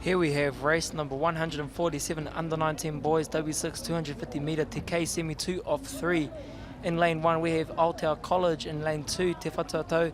Here we have race number 147 under 19 boys W6 250 metre Te Kei semi 2 of 3. In lane 1 we have Aotearoa College. In lane 2 Te Whatatou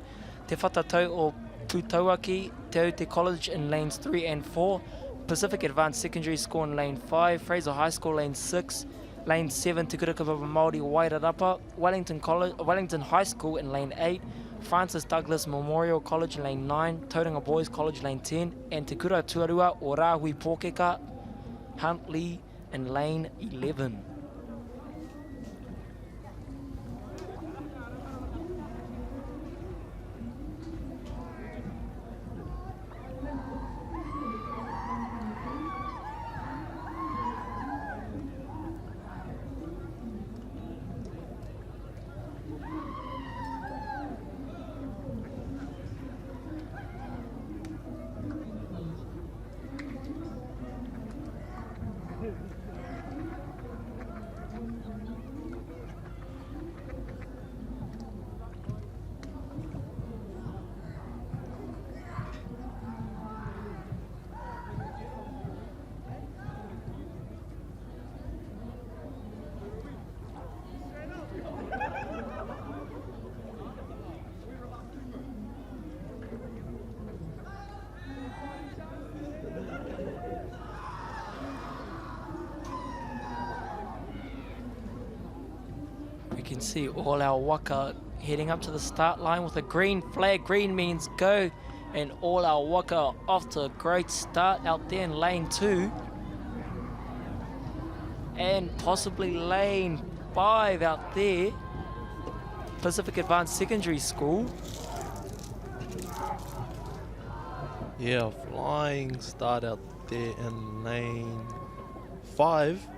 or Putauaki Te Aute College in lanes 3 and 4. Pacific Advanced Secondary School in lane 5. Fraser High School lane 6. Lane 7 Te Kurakapapa Māori Wairarapa. Wellington High School in lane 8. Francis Douglas Memorial College in lane 9, Tauranga Boys College lane 10, and Te Kura Tuarua o Rāhui Pōkeka Huntley in lane 11. We can see all our waka heading up to the start line with a green flag. Green means go, and all our waka off to a great start out there in lane 2. And possibly lane 5 out there, Pacific Advanced Secondary School. Yeah, flying start out there in lane 5.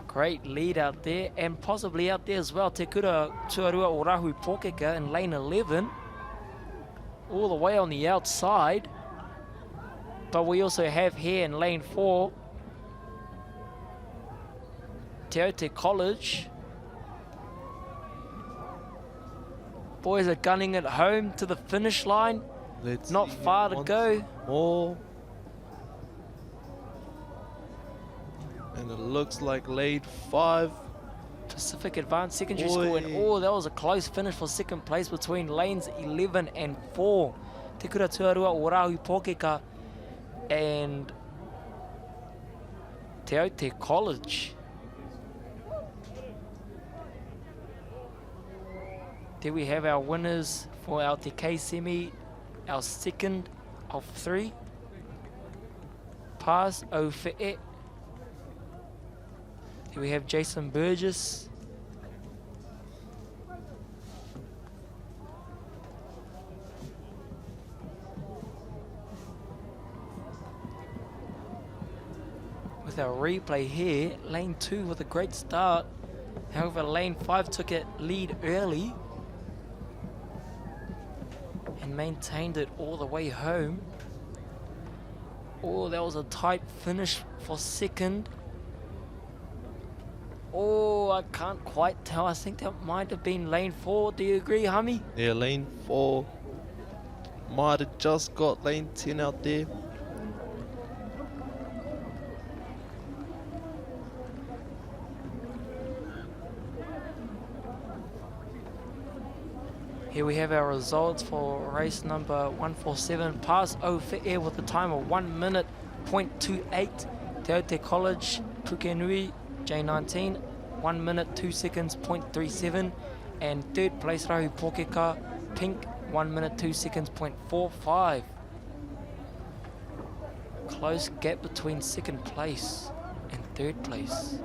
Great lead out there, and possibly out there as well, Te Kura Tuarua o Rāhui Pōkeka in lane 11, all the way on the outside. But we also have here in lane 4, Te Aute College. Boys are gunning it home to the finish line. Not far to go. More. And it looks like lane 5. Pacific Advanced Secondary School, and oh, that was a close finish for second place between lanes 11 and 4. Te Kura Tuarua o Rāhui Pōkeka and Te Aute College. There we have our winners for our Te Kei semi, our second of 3. Pass o Fe'e. Here we have Jason Burgess. With our replay here, lane 2 with a great start. However, lane 5 took it lead early and maintained it all the way home. Oh, that was a tight finish for second. Oh, I can't quite tell. I think that might have been lane 4. Do you agree, Hami? Yeah, lane 4. Might have just got lane 10 out there. Here we have our results for race number 147. Pass o Fe'e with a time of 1 minute, 0.28. Te Aute College, Pukenui, J19, 1 minute, 2 seconds, 0.37. And third place, Rāhui Pōkeka, Pink, 1 minute, 2 seconds, 0.45. Close gap between second place and third place.